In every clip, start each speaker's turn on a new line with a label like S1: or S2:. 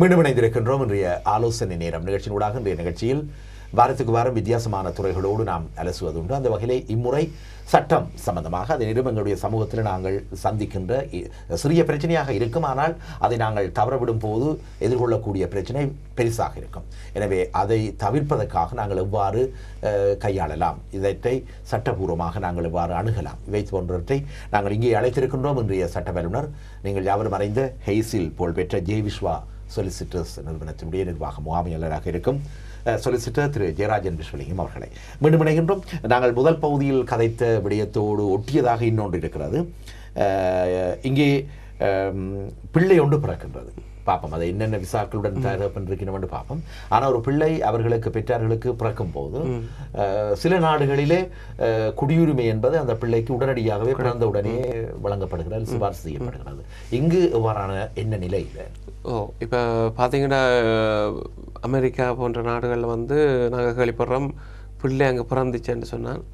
S1: மீண்டும் இணைந்திருக்கின்றோம். இன்றைய ஆலோசனை நேரம் நிகழ்ச்சியினூடாக இன்றைய நிகழ்ச்சியில் வாரத்துக்கு வாரம் வித்தியாசமான துறைகளோடு நாம் அலசுவதுண்டு. அந்த வகையிலே இம்முறை சட்டம் சம்பந்தமாக அதை நிறுவனங்களுடைய சமூகத்தில் நாங்கள் சந்திக்கின்ற சிறிய பிரச்சனையாக இருக்கும், ஆனால் அதை நாங்கள் தவறவிடும் போது எதிர்கொள்ளக்கூடிய பிரச்சனை பெரிசாக இருக்கும். எனவே அதை தவிர்ப்பதற்காக நாங்கள் எவ்வாறு கையாளலாம், இதற்றை சட்டபூர்வமாக நாங்கள் எவ்வாறு அணுகலாம், இவை போன்றவற்றை நாங்கள் இங்கே அழைத்திருக்கின்றோம். இன்றைய சட்ட வல்லுநர், நீங்கள் யாவரும் அறிந்த ஹெய்ஸில் புகழ்பெற்ற ஜே விஸ்வா சொலிசிட்டர்ஸ் நிறுவனத்தினுடைய நிர்வாக முகாமையாளராக இருக்கும் சொலிசிட்டர் திரு ஜெயராஜன் விஸ்வலிங்கம் அவர்களை மீண்டும் இணைகின்றோம். நாங்கள் முதல் பகுதியில் கதைத்த விடயத்தோடு ஒட்டியதாக இன்னொன்று இருக்கிறது. இங்கே பிள்ளை ஒன்று பிறக்கின்றது. பார்ப்போம் அதை என்னென்ன விசாக்களுடன் தயார் பண்ணிருக்கணும்னு பார்ப்போம். ஆனால் ஒரு பிள்ளை அவர்களுக்கு பெற்றார்களுக்கு பிறக்கும் போது சில நாடுகளிலே குடியுரிமை என்பது அந்த பிள்ளைக்கு உடனடியாகவே பிறந்த உடனே வழங்கப்படுகிறது, சிபாரிசு செய்யப்படுகிறது. இங்கு எவ்வாறான என்ன நிலை இல்லை?
S2: இப்போ பார்த்தீங்கன்னா அமெரிக்கா போன்ற நாடுகளில் வந்து நாங்கள் கேள்விப்படுறோம், பிள்ளை அங்கே பிறந்துச்சுன்னு சொன்னால்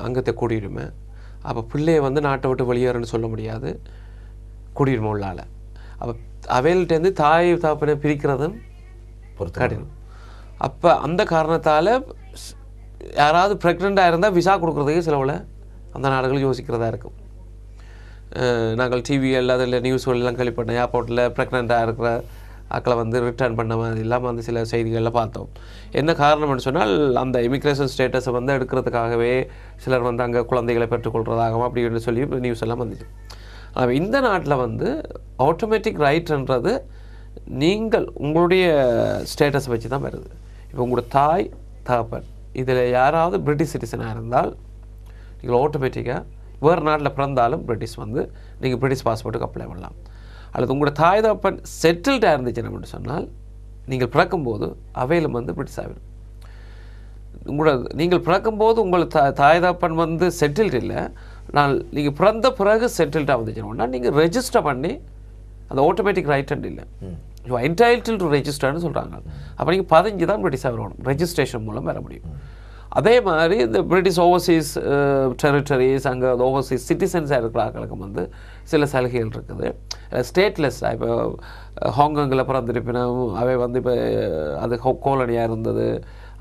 S2: அங்கத்தை குடியுரிமை. அப்போ பிள்ளையை வந்து நாட்டை விட்டு வெளியேறன்னு சொல்ல முடியாது குடியுரிமை உள்ளால். அப்போ அவையில்ட்டேருந்து தாய் தாப்பனை பிரிக்கிறதும் கடினம். அப்போ அந்த காரணத்தால் யாராவது ப்ரெக்னெண்ட்டாக இருந்தால் விசா கொடுக்குறதுக்கு சிலவில் அந்த நாடுகள் யோசிக்கிறதா இருக்கும். நாங்கள் டிவியில் அதில் நியூஸ்களெலாம் கேள்விப்பட்டோம், ஏர்போர்ட்டில் ப்ரெக்னெண்ட்டாக இருக்கிற ஆக்களை வந்து ரிட்டர்ன் பண்ண மாதிரி இல்லாமல் வந்து சில செய்திகளில் பார்த்தோம். என்ன காரணம்னு சொன்னால் அந்த இமிக்ரேஷன் ஸ்டேட்டஸை வந்து எடுக்கிறதுக்காகவே சிலர் வந்து அங்கே குழந்தைகளை பெற்றுக்கொள்கிறதாகவும் அப்படின்னு சொல்லி நியூஸ் எல்லாம் வந்துச்சு. இந்த நாட்டில் வந்து ஆட்டோமேட்டிக் ரைட்ன்றது நீங்கள் உங்களுடைய ஸ்டேட்டஸை வச்சு தான் வருது. இப்போ உங்களோட தாய் தகப்பன் இதில் யாராவது பிரிட்டிஷ் சிட்டிசனாக இருந்தால் நீங்கள் ஆட்டோமேட்டிக்காக வேறு நாட்டில் பிறந்தாலும் வந்து நீங்கள் பிரிட்டிஷ் பாஸ்போர்ட்டுக்கு அப்ளை பண்ணலாம். அல்லது உங்களோட தாய் தகப்பன் செட்டில்டாக இருந்துச்சுன்னு சொன்னால் நீங்கள் பிறக்கும்போது அவையிலும் வந்து பிரிட்டிஷ் ஆகிடும். நீங்கள் பிறக்கும்போது உங்கள் தாய் தகப்பன் வந்து செட்டில்டு இல்லை, நீங்கள் பிறந்த பிறகு செட்டில்டாக வந்துச்சுன்னா நீங்கள் ரெஜிஸ்டர் பண்ணி அந்த ஆட்டோமேட்டிக் ரைட் அண்ட் இல்லை, யூ ஆர் என்டைட்டில் டு ரெஜிஸ்டர்னு சொல்கிறாங்க. அப்போ நீங்கள் 15 தான் பிரிட்டிஷாக வரணும், ரெஜிஸ்ட்ரேஷன் மூலம் வர முடியும். அதே மாதிரி இந்த பிரிட்டிஷ் ஓவர்சீஸ் டெரிட்டரிஸ் அங்கே ஓவர்சீஸ் சிட்டிசன்ஸாக இருக்கிற ஆக்களுக்கு வந்து சில சலுகைகள் இருக்குது. ஸ்டேட்லெஸ்ஸாக இப்போ ஹாங்காங்கில் பிறந்திருப்பினும் அவை வந்து இப்போ அது கோலனியாக இருந்தது,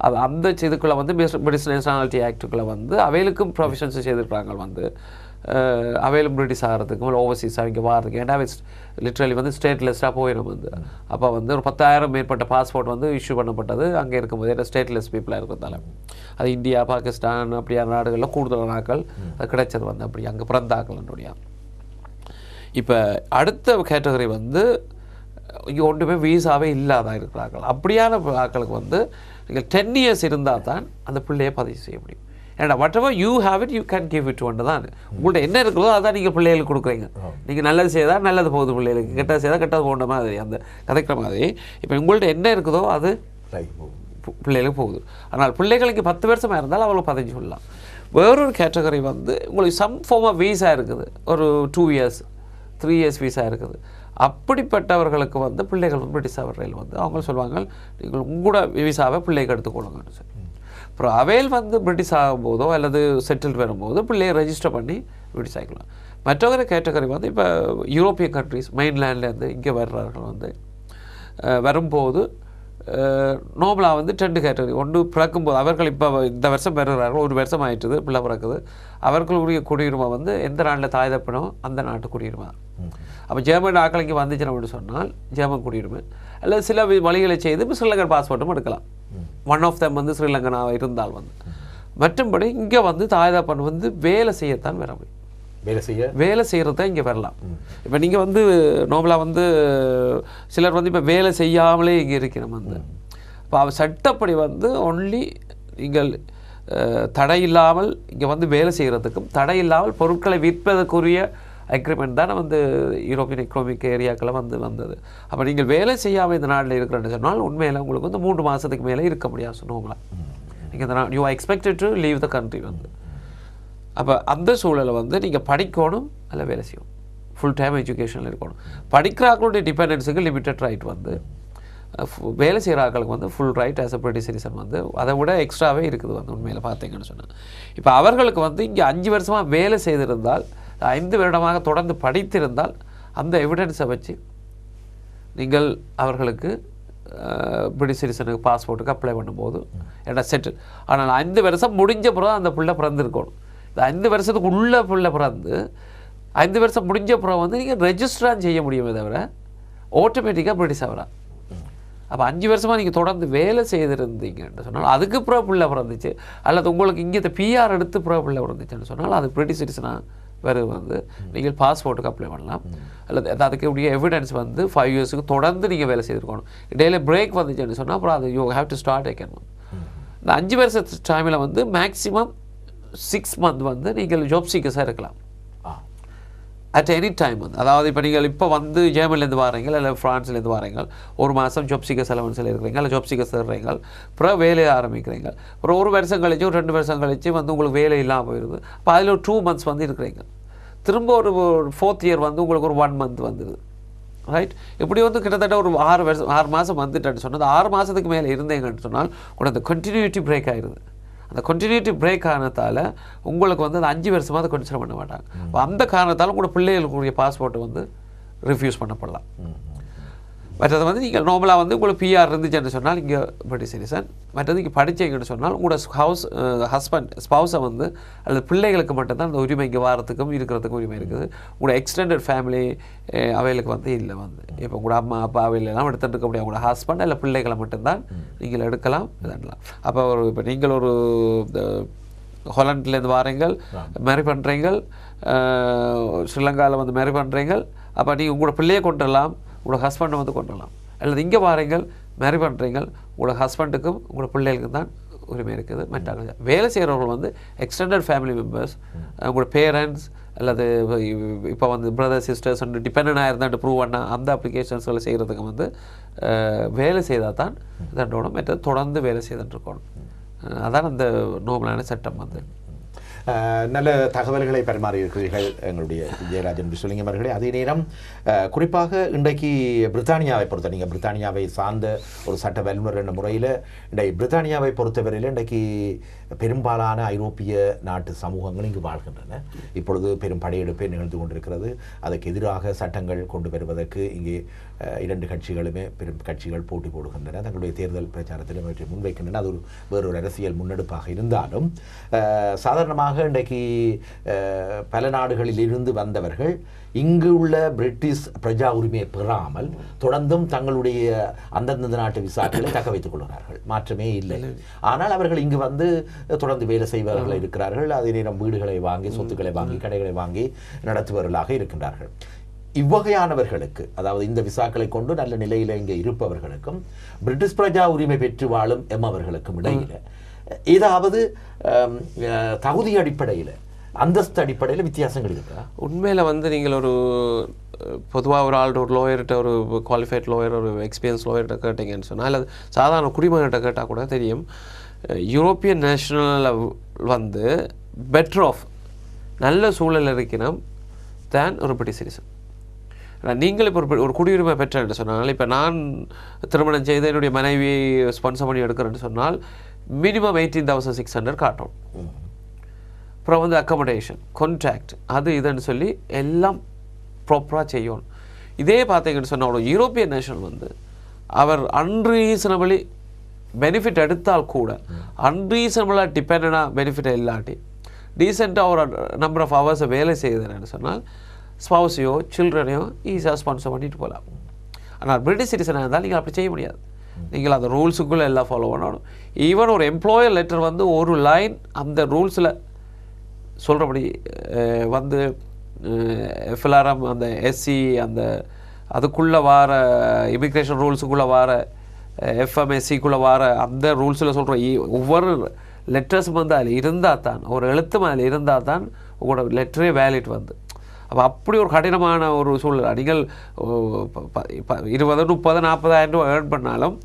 S2: அது அந்த இதுக்குள்ளே வந்து பிரிட்டிஷ் நேஷனாலிட்டி ஆக்டுக்குள்ளே வந்து அவைகளுக்கும் ப்ரொவிஷன்ஸ் செய்திருக்கிறாங்க. வந்து அவையிலும் பிரிட்டிஷ் ஆகிறதுக்கும் ஓவர்சீஸ் அவங்க வாரதுக்கு, ஏன்னா லிட்ரலி வந்து ஸ்டேட்லெஸ்ஸாக போயிடும். வந்து அப்போ வந்து ஒரு 10,000 மேற்பட்ட பாஸ்போர்ட் வந்து இஷ்யூ பண்ணப்பட்டது அங்கே இருக்கும்போது, ஏன்னா ஸ்டேட்லெஸ் பீப்புளாக இருக்கிறதால. அது இந்தியா பாகிஸ்தான் அப்படியான நாடுகளில் கூடுதல் நாட்கள் அது கிடைச்சது வந்து அப்படி அங்கே பிறந்தாக்கள்னுடைய. இப்போ அடுத்த கேட்டகரி வந்து இங்கே ஒன்றுமே வீசாவே இல்லாதான் இருக்கிறார்கள். அப்படியான ஆக்களுக்கு வந்து நீங்கள் 10 years இருந்தால் தான் அந்த பிள்ளையை பதிவு செய்ய முடியும். ஏன்னா whatever you have it you can give it to ஒன்று தான். உங்கள்கிட்ட என்ன இருக்கிறதோ அதான் நீங்கள் பிள்ளைகளுக்கு கொடுக்குறீங்க. நீங்கள் நல்லது செய்தால் நல்லது போகுது பிள்ளைகளுக்கு, கெட்டது செய்தால் கெட்டது போன்ற மாதிரி அந்த கதைக்கிற மாதிரி. இப்போ உங்கள்கிட்ட என்ன இருக்குதோ அது பிள்ளைகளுக்கு போகுது. ஆனால் பிள்ளைகளுக்கு 10 வருஷமாக இருந்தாலும் அவங்களுக்கு 15 சொல்லலாம். வேறொரு கேட்டகரி வந்து உங்களுக்கு சம் ஃபார்ம் ஆஃப் வீசா இருக்குது, ஒரு 2 years 3 years வீசா இருக்குது. அப்படிப்பட்டவர்களுக்கு வந்து பிள்ளைகள் வந்து பிரிட்டிஷ் வரையில் வந்து அவங்க சொல்லுவாங்க, நீங்கள் உங்களோட வீசாவை பிள்ளைக்கு எடுத்துக்கொள்ளுங்கன்னு சொல்லி. அப்புறம் அவையில் வந்து பிரிட்டிஷ் ஆகும்போதோ அல்லது செட்டில் வரும்போது பிள்ளையை ரெஜிஸ்டர் பண்ணி பிரிட்டிஷ் ஆகிக்கலாம். மற்றொரு கேட்டகரி வந்து இப்போ யூரோப்பியன் கண்ட்ரிஸ் மெயின்லேண்ட்லேருந்து இங்கே வர்றவர்கள் வந்து வரும்போது நோபலாக வந்து 2 கேட்டகரி. ஒன்று பிறக்கும்போது அவர்கள் இப்போ இந்த வருஷம் வருகிறார்கள், 1 வருஷம் ஆயிட்டுது பிள்ளை பிறக்குது, அவர்களுடைய குடியுரிமை வந்து எந்த நாட்டில் தாய் தப்பனோ அந்த நாட்டு குடியுரிமை. அப்போ ஜெர்மன் ஆக்கள் இங்கே வந்துச்சுன்னு அப்படின்னு சொன்னால் ஜெர்மன் குடியுரிமை, அல்லது சில வழிகளை செய்து இப்போ ஸ்ரீலங்கன் பாஸ்போர்ட்டும் எடுக்கலாம். ஒன் ஆஃப் தம் வந்து ஸ்ரீலங்கனாக இருந்தால் வந்து. மற்றும்படி இங்கே வந்து தாய் தப்பன் வந்து வேலை செய்யத்தான் வர முடியும், வேலை செய்கிறது தான் இங்கே வரலாம். இப்போ நீங்கள் வந்து நோபலாக வந்து சிலர் வந்து இப்போ வேலை செய்யாமலே இங்கே இருக்கிறோம் வந்து. இப்போ அவர் சட்டப்படி வந்து ஒன்லி நீங்கள் தடை இல்லாமல் இங்கே வந்து வேலை செய்கிறதுக்கும் தடை இல்லாமல் பொருட்களை விற்பதற்குரிய அக்ரிமெண்ட் தானே வந்து யூரோப்பியன் எக்கனாமிக் ஏரியாக்களை வந்தது. அப்போ நீங்கள் வேலை செய்யாமல் இந்த நாட்டில் இருக்கிறேன்னு சொன்னால் உண்மையில் உங்களுக்கு வந்து 3 மாதத்துக்கு மேலே இருக்க முடியாது சொன்னோங்களா. நீங்கள் இந்த you are expected to leave the country வந்து. அப்போ அந்த சூழலை வந்து நீங்கள் படிக்கணும் அல்ல வேலை செய்யணும், ஃபுல் டைம் எஜுகேஷனில் இருக்கணும். படிக்கிறாக்களுடைய டிபெண்டன்ஸுக்கு லிமிட்டட் ரைட் வந்து, வேலை செய்கிற ஆக்களுக்கு வந்து full right as a British citizen வந்து அதை விட எக்ஸ்ட்ராவே இருக்குது வந்து உண்மையில் பார்த்தீங்கன்னு சொன்னால். இப்போ அவர்களுக்கு வந்து இங்கே 5 வருஷமாக வேலை செய்திருந்தால், 5 வருடமாக தொடர்ந்து படித்திருந்தால் அந்த எவிடன்ஸை வச்சு நீங்கள் அவர்களுக்கு பிரிட்டிஷ் சிட்டிசனுக்கு பாஸ்போர்ட்டுக்கு அப்ளை பண்ணும்போது ஏன்னா செட்டில். ஆனால் 5 வருஷம் முடிஞ்ச பிறகு அந்த பிள்ளை பிறந்திருக்கணும். இந்த 5 வருஷத்துக்கு உள்ள பிள்ளை பிறந்து 5 வருஷம் முடிஞ்ச பிறகு வந்து நீங்கள் ரெஜிஸ்டராக செய்ய முடியுமே தவிர ஆட்டோமேட்டிக்காக பிரிட்டிஷ் ஆகிறா. அப்போ 5 வருஷமாக நீங்கள் தொடர்ந்து வேலை செய்திருந்தீங்கன்னு சொன்னால் அதுக்கு பிறகு பிள்ளை பிறந்துச்சு, அல்லது உங்களுக்கு இங்கே பிஆர் எடுத்து பிறகு பிள்ளை பிறந்துச்சுன்னு சொன்னால் அது பிரிட்டிஷ் சிட்டிசனாக வேறு வந்து நீங்கள் பாஸ்போர்ட்டுக்கு அப்ளை பண்ணலாம். அல்லது அதுக்கு உடைய எவிடன்ஸ் வந்து 5 இயர்ஸுக்கு தொடர்ந்து நீங்கள் வேலை செய்திருக்கணும். இடையில பிரேக் வந்துச்சுன்னு சொன்னால் அப்புறம் அது you have to start again. இந்த 5 வருஷத்து டைமில் வந்து மேக்ஸிமம் 6 மந்த் வந்து நீங்கள் ஜாப் சீக்கர்ஸாக இருக்கலாம் அட் எனி டைம் வந்து. அதாவது இப்போ நீங்கள் இப்போ வந்து ஜெர்மனிலேருந்து வாரீங்க இல்லை ஃப்ரான்ஸ்லேருந்து வாரீங்க, 1 மாதம் ஜாப் சீக்கர்ஸ் அலவன்ஸில் இருக்கிறீங்க, இல்லை ஜாப் சீக்கர்ஸ் தர்றீங்க, அப்புறம் வேலையை ஆரம்பிக்கிறீங்க, அப்புறம் 1 வருஷம் கழிச்சு 2 வருஷம் கழிச்சு வந்து உங்களுக்கு வேலை இல்லாமல் போயிடுது. அப்போ அதில் ஒரு 2 மந்த்ஸ் வந்து இருக்கிறீங்க. திரும்ப ஒரு 4th இயர் வந்து உங்களுக்கு ஒரு 1 மந்த் வந்துடுது, ரைட்? இப்படி வந்து கிட்டத்தட்ட ஒரு 6 மாதம் வந்துட்டேன்னு சொன்னால் 6 மாதத்துக்கு மேலே இருந்தீங்கன்னு சொன்னால் கூட அந்த கண்டினியூட்டி பிரேக் ஆகிடுது. அந்த கண்டினியூட்டி பிரேக் ஆனதால் உங்களுக்கு வந்து அந்த 5 வருஷமாக அதை கன்சிடர் பண்ண மாட்டாங்க. அந்த காரணத்தால் உங்களோட பிள்ளைகளுக்குரிய பாஸ்போர்ட்டை வந்து ரிஃப்யூஸ் பண்ணப்படலாம். மற்றது வந்து நீங்கள் நார்மலாக வந்து உங்களுக்கு பிஆர் இருந்துச்சுன்னு சொன்னால் இங்கே பிரிட்டிஷ் சிட்டிசன், மற்றது இங்கே படித்தீங்கன்னு சொன்னால் உங்களோட ஹஸ்பண்ட் ஸ்பௌஸை வந்து அல்லது பிள்ளைகளுக்கு மட்டும்தான் அந்த உரிமை இங்கே வாரத்துக்கும் இருக்கிறதுக்கும் உரிமை இருக்குது. உங்களோட எக்ஸ்டெண்டட் ஃபேமிலி அவைகளுக்கு வந்து இல்லை வந்து இப்போ உங்களோட அம்மா அப்பா அவையிலெல்லாம் எடுத்துகிட்டு இருக்க முடியாது. உங்களோட ஹஸ்பண்ட் இல்லை பிள்ளைகளை மட்டும்தான் நீங்கள் எடுக்கலாம் இதெல்லாம். அப்போ இப்போ நீங்கள் ஒரு ஹாலண்ட்லேருந்து வாரீங்கள், மேரி பண்ணுறீங்க, ஸ்ரீலங்காவில் வந்து மேரி பண்ணுறீங்க, அப்போ நீங்கள் உங்களோட பிள்ளையை கொண்டு வரலாம், உங்களோட ஹஸ்பண்டை வந்து கொண்டு வரலாம். அல்லது இங்கே வாரீங்கள் மேரி பண்ணுறீங்க, உங்களோட ஹஸ்பண்டுக்கும் உங்களோட பிள்ளைகளுக்கும் தான் உரிமை இருக்குது. மற்ற வேலை செய்கிறவர்கள் வந்து எக்ஸ்டெண்டட் ஃபேமிலி மெம்பர்ஸ், உங்களோட பேரண்ட்ஸ் அல்லது இப்போ வந்து பிரதர் சிஸ்டர்ஸ் வந்து டிபெண்டாக இருந்தால் ப்ரூவ் பண்ணால் அந்த அப்ளிகேஷன்ஸ்களை செய்கிறதுக்கு வந்து வேலை செய்தால் தான் இதோட மற்ற தொடர்ந்து வேலை செய்துட்டு இருக்கணும். அதான் அந்த நோபலான சட்டம் வந்து.
S1: நல்ல தகவல்களை பரிமாறியிருக்கிறீர்கள் எங்களுடைய ஜெயராஜன் விஸ்வலிங்கம் அவர்களே. அதே நேரம் குறிப்பாக இன்றைக்கு பிரித்தானியாவை பொறுத்த நீங்கள் பிரித்தானியாவை சார்ந்த ஒரு சட்ட வல்லுநர் என்ற முறையில் இன்றைக்கு பிரித்தானியாவை பொறுத்தவரையில் இன்றைக்கு பெரும்பாலான ஐரோப்பிய நாட்டு சமூகங்கள் இங்கு வாழ்கின்றன. இப்பொழுது பெரும் படையெடுப்பே நிகழ்ந்து கொண்டிருக்கிறது. அதற்கு எதிராக சட்டங்கள் கொண்டு வருவதற்கு இங்கே 2 கட்சிகளுமே பெரும் கட்சிகள் போட்டி போடுகின்றன. தங்களுடைய தேர்தல் பிரச்சாரத்தில் இவற்றை முன்வைக்கின்றன. அது வேறொரு அரசியல் முன்னெடுப்பாக இருந்தாலும் சாதாரணமாக இன்றைக்கு பல நாடுகளில் இருந்து வந்தவர்கள் இங்கு உள்ள பிரிட்டிஷ் பிரஜா உரிமையை பெறாமல் தொடர்ந்தும் தங்களுடைய அந்தந்த நாட்டு விசாக்களை தக்க வைத்துக் கொள்கிறார்கள். மாற்றமே இல்லை. ஆனால் அவர்கள் இங்கு வந்து தொடர்ந்து வேலை செய்பவர்கள் இருக்கிறார்கள். அதே நேரம் வீடுகளை வாங்கி, சொத்துக்களை வாங்கி, கடைகளை வாங்கி நடத்துபவர்களாக இருக்கின்றார்கள். இவ்வகையானவர்களுக்கு, அதாவது இந்த விசாக்களை கொண்டு நல்ல நிலையில் இங்கே இருப்பவர்களுக்கும் பிரிட்டிஷ் பிரஜா உரிமை பெற்று வாழும் எம்மவர்களுக்கும் இடையில ஏதாவது தகுதி அடிப்படையில், அந்தஸ்து அடிப்படையில் வித்தியாசங்கள் இருக்கா?
S2: உண்மையில் வந்து நீங்கள் ஒரு பொதுவாக ஒரு ஆள்கிட்ட ஒரு லோயர்கிட்ட, ஒரு குவாலிஃபைட் லோயர், ஒரு எக்ஸ்பீரியன்ஸ் லோயர்கிட்ட கேட்டிங்கன்னு சொன்னால், அல்லது சாதாரண குடிமகன்கிட்ட கேட்டால் கூட தெரியும், யூரோப்பியன் நேஷனல் வந்து பெட்டர் ஆஃப் நல்ல சூழல் இருக்கணும் தேன் ஒரு பிரிட்டிஷ் சிட்டிசன். நீங்கள் இப்போ ஒரு குடியுரிமை பெற்றேன்னு சொன்னால், இப்போ நான் திருமணம் செய்து என்னுடைய மனைவி ஸ்பான்சர் பண்ணி எடுக்கிறேன்னு சொன்னால் மினிமம் 18,600 காட்டும். அப்புறம் வந்து அக்கமடேஷன், கான்ட்ராக்ட், அது இதுன்னு சொல்லி எல்லாம் ப்ராப்பராக செய்யணும். இதே பார்த்தீங்கன்னு சொன்னால் ஒரு யூரோப்பியன் நேஷனல் வந்து அவர் அன்ரீசனபிளி பெனிஃபிட் எடுத்தால் கூட அன்ரீசனபிளாக டிபெண்டாக பெனிஃபிட் இல்லாட்டி டீசெண்டாக ஒரு நம்பர் ஆஃப் ஹவர்ஸை வேலை செய்யுதுன்னு சொன்னால் ஸ்பௌஸையோ சில்ட்ரனையோ ஈஸியாக ஸ்பான்சர் பண்ணிட்டு போகலாம். ஆனால் பிரிட்டிஷ் சிட்டிசனாக இருந்தால் நீங்கள் அப்படி செய்ய முடியாது. நீங்கள் அந்த ரூல்ஸுக்குள்ளே எல்லாம் ஃபாலோ பண்ணணும். ஈவன் ஒரு எம்ப்ளாயர் லெட்டர் வந்து ஒரு லைன் அந்த ரூல்ஸில் சொல்கிறபடி வந்து எஃப்எல்ஆர்எம், அந்த எஸ்சி, அந்த அதுக்குள்ளே வார இமிக்ரேஷன் ரூல்ஸுக்குள்ளே வார எஃப்எம்எஸ்சிக்குள்ளே வார அந்த ரூல்ஸில் சொல்கிற ஒவ்வொரு லெட்டர்ஸும் வந்து அதில் இருந்தால் தான், ஒரு எழுத்தும் அதில் இருந்தால் தான் உங்களோட லெட்டரே வேலிட் வந்து. அப்போ அப்படி ஒரு கடினமான ஒரு சூழ்நிலை. நீங்கள் 20, 30, 40,000 ரூபா ஏர்ன் பண்ணாலும்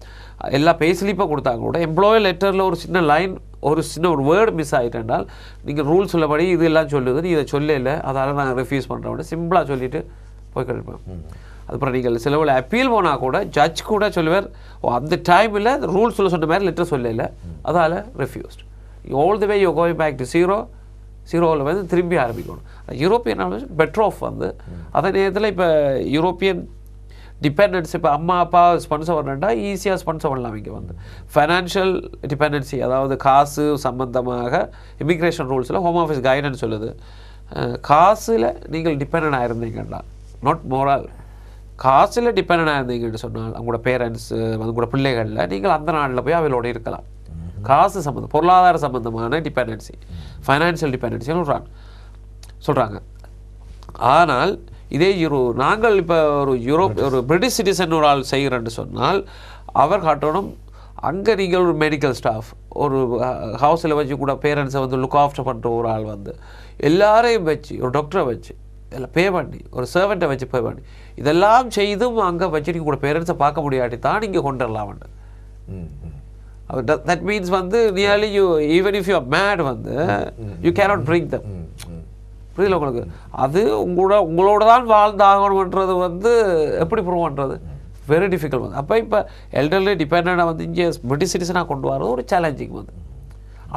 S2: எல்லா பேஸ்லிப்பாக கொடுத்தாங்க கூட எம்ப்ளாயர் லெட்டரில் ஒரு சின்ன லைன், ஒரு சின்ன ஒரு வேர்டு மிஸ் ஆகிட்டேன்னால் நீங்கள் ரூல்ஸ் உள்ளபடி இது எல்லாம் சொல்லுது, நீ இதை சொல்லலை, அதால் நான் ரெஃப்யூஸ் பண்ணுறேன் சிம்பிளாக சொல்லிவிட்டு போய் கிடைப்பேன். அதுக்கப்புறம் நீங்கள் சிலவில் அப்பீல் போனால் கூட ஜட்ஜ் கூட சொல்லுவார், அந்த டைமில் ரூல்ஸில் சொன்ன மாதிரி லெட்டர் சொல்லலை, அதால் refused. All the way you going back to ஜீரோவில் வந்து திரும்பி ஆரம்பிக்கணும். யூரோப்பியன் பெட்டர் ஆஃப் வந்து அதே நேரத்தில் இப்போ யூரோப்பியன் டிபெண்டன்சி. இப்போ அம்மா அப்பா ஸ்பான்சர் பண்ணா ஈஸியாக ஸ்பான்சர் பண்ணலாம். இங்கே வந்து ஃபைனான்ஷியல் டிபெண்டன்சி, அதாவது காசு சம்பந்தமாக இமிக்ரேஷன் ரூல்ஸில் ஹோம் ஆஃபீஸ் கைடன்ஸ் சொல்லுது, காசில் நீங்கள் டிபெண்ட் ஆகிருந்தீங்கன்னா, நாட் மோரல், காசில் டிபெண்ட் ஆகிருந்தீங்கன்னு சொன்னால் அவங்களோட பேரண்ட்ஸ் அவங்களோட பிள்ளைகளில் நீங்கள் அந்த நாட்டில் போய் அவையோடு இருக்கலாம். காசு சம்மந்தம், பொருளாதார சம்பந்தமான டிபெண்டன்சி, ஃபைனான்ஷியல் டிபெண்டன்சின்னு சொல்கிறாங்க. ஆனால் இதே நாங்கள் இப்போ ஒரு பிரிட்டிஷ் சிட்டிசன் ஒரு ஆள் செய்கிறேன்னு சொன்னால் அவர் காட்டணும் அங்கே நீங்கள் ஒரு மெடிக்கல் ஸ்டாஃப், ஒரு ஹவுஸில் வச்சு கூட பேரண்ட்ஸை வந்து லுக் ஆஃப்டர் பண்ணுற ஒரு ஆள் வந்து எல்லாரையும் வச்சு, ஒரு டாக்டரை வச்சு எல்லாம் பே பண்ணி, ஒரு சர்வெண்ட்டை வச்சு பே பண்ணி, இதெல்லாம் செய்தும் அங்கே வச்சு நீங்கள் கூட பேரண்ட்ஸை பார்க்க முடியாட்டி தான் நீங்கள் கொண்டு வரலாம். தட் மீன்ஸ் வந்து nearly you even if you are mat வந்து யூ கேனாட் பிரிங் தம். புரியல உங்களுக்கு? அது உங்களோட தான் வாழ்ந்தாகணுன்றது வந்து எப்படி ப்ரூவ் பண்ணுறது? வெரி டிஃபிகல்ட் வந்து. அப்போ இப்போ எல்டர்லி டிபெண்டாக வந்து இங்கே பிரிட்டிஷ் சிட்டிசனாக கொண்டு வரது ஒரு சேலஞ்சிங் வந்து.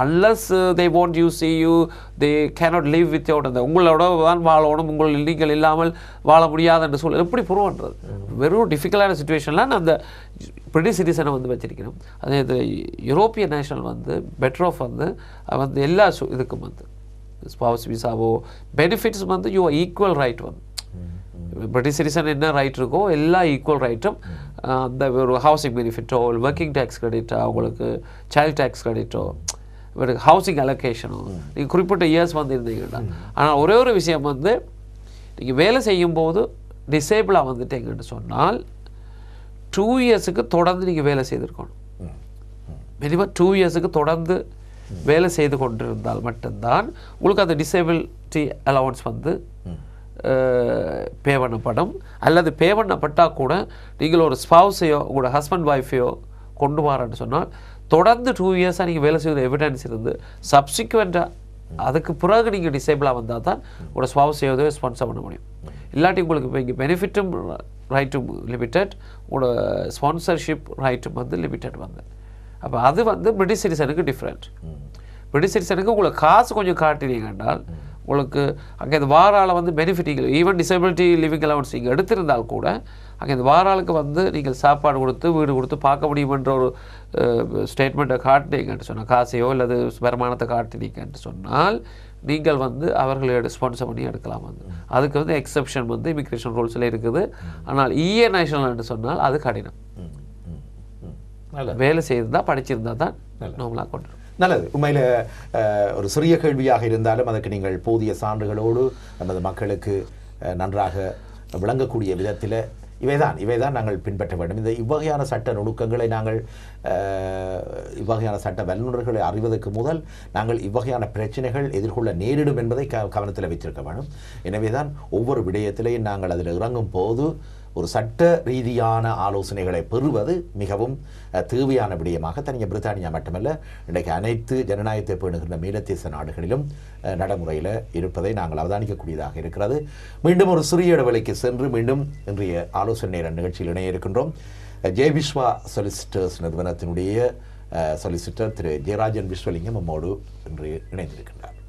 S2: Unless they want you see you, they cannot live with out, அந்த உங்களோட தான் வாழணும், நீங்கள் இல்லாமல் வாழ முடியாதுன்ற சூழல் எப்படி ப்ரூவ் பண்ணுறது? வெறும் டிஃபிகல்ட்டான சுச்சுவேஷனில் நான் அந்த பிரிட்டிஷ் சிட்டிசனை வந்து வச்சிருக்கிறோம். அதே இது யூரோப்பியன் நேஷனல் வந்து பெட்டர் ஆஃப் வந்து எல்லா இதுக்கும் வந்து ஸ்பவுஸ் விசாவோ பெனிஃபிட்ஸ் வந்து யூ ஈக்குவல் ரைட் வந்து பிரிட்டிஷ் சிட்டிசன் என்ன ரைட் இருக்கோ எல்லா ஈக்குவல் ரைட்டும் அந்த ஒரு ஹவுசிங் பெனிஃபிட்டோ, ஒர்க்கிங் டேக்ஸ் கிரெடிட்டோ, அவங்களுக்கு சைல்ட் டேக்ஸ் கிரெடிட்டோ, ஒரு ஹவுசிங் அலோகேஷனோ நீங்கள் குறிப்பிட்ட இயர்ஸ் வந்து இருந்தீங்கன்னா. ஆனால் ஒரே ஒரு விஷயம் வந்து நீங்கள் வேலை செய்யும்போது டிசேபிளாக வந்துட்டீங்கன்னு சொன்னால் 2 இயர்ஸுக்கு தொடர்ந்து நீங்கள் வேலை செய்திருக்கணும். மினிமம் 2 இயர்ஸுக்கு தொடர்ந்து வேலை செய்து கொண்டிருந்தால் மட்டும்தான் உங்களுக்கு அந்த டிசேபிலிட்டி அலவன்ஸ் வந்து பே பண்ணப்படும். அல்லது பே பண்ணப்பட்டால் கூட நீங்கள் ஒரு ஸ்பவுஸையோ உங்களோட ஹஸ்பண்ட் ஒய்ஃபையோ கொண்டு வரேன்னு சொன்னால் தொடர்ந்து 2 இயர்ஸாக நீங்கள் வேலை செய்த எவிடன்ஸ் இருந்து சப்சிக்வெண்ட்டாக அதுக்கு பிறகு நீங்கள் டிசேபிளாக வந்தால் தான் உங்களோட ஸ்பவுஸையோ ஸ்பான்சர் பண்ண முடியும். இல்லாட்டி உங்களுக்கு இப்போ இங்கே பெனிஃபிட்டும் ரைட்டும் லிமிட்டட், உங்களோட ஸ்பான்சர்ஷிப் ரைட்டும் வந்து லிமிட்டட் வந்து. அப்போ அது வந்து பிரிட்டிஷ் சிட்டிசனுக்கு டிஃப்ரெண்ட். பிரிட்டிஷ் சிட்டிசனுக்கு உங்களுக்கு காசு கொஞ்சம் காட்டினீங்க என்றால் உங்களுக்கு அங்கே இந்த வாரால் வந்து benefit, even disability living allowance நீங்கள் எடுத்திருந்தால் கூட அங்கே இந்த வாராளுக்கு வந்து நீங்கள் சாப்பாடு கொடுத்து வீடு கொடுத்து பார்க்க முடியுமென்ற ஒரு ஸ்டேட்மெண்ட்டை காட்டினீங்கன்னு சொன்னால், காசையோ அல்லது வருமானத்தை காட்டினீங்கன்னு சொன்னால் நீங்கள் வந்து அவர்களை ஸ்பான்சர் பண்ணி எடுக்கலாம் வந்து. அதுக்கு வந்து எக்ஸப்ஷன் வந்து இமிக்ரேஷன் ரூல்ஸில் இருக்குது. ஆனால் இஏ நேஷனல்னு சொன்னால் அது கடினம். வேலை செய்திருந்தால் படிச்சிருந்தால் தான் நார்மலாக கொண்டு வரும்.
S1: நல்லது. உண்மையில் ஒரு சிறிய கேள்வியாக இருந்தாலும் அதற்கு நீங்கள் போதிய சான்றுகளோடு நமது மக்களுக்கு நன்றாக விளங்கக்கூடிய விதத்தில் இவைதான் நாங்கள் பின்பற்ற வேண்டும். இவ்வகையான சட்ட நுணுக்கங்களை நாங்கள் இவ்வகையான சட்ட வல்லுநர்களை அறிவதற்கு முதல் நாங்கள் இவ்வகையான பிரச்சனைகள் எதிர்கொள்ள நேரிடும் என்பதை கவனத்தில் வைத்திருக்க வேண்டும். எனவே தான் ஒவ்வொரு விடயத்திலையும் நாங்கள் அதில் இறங்கும் போது ஒரு சட்ட ரீதியான ஆலோசனைகளை பெறுவது மிகவும் தேவையான விடயமாக தனியாக பிரித்தானியா மட்டுமல்ல இன்றைக்கு அனைத்து ஜனநாயகத்தை பேணுகின்ற மேலத்தேச நாடுகளிலும் நடைமுறையில் இருப்பதை நாங்கள் அவதானிக்கக்கூடியதாக இருக்கிறது. மீண்டும் ஒரு சிறிய இடைவெளிக்கு சென்று மீண்டும் இன்றைய ஆலோசனை நேர நிகழ்ச்சியில் இணைய இருக்கின்றோம். ஜெய் விஸ்வா சொலிசிட்டர்ஸ் நிறுவனத்தினுடைய சொலிசிட்டர் திரு ஜெயராஜன் விஸ்வலிங்கம் நம்மோடு இன்று இணைந்திருக்கின்றார்.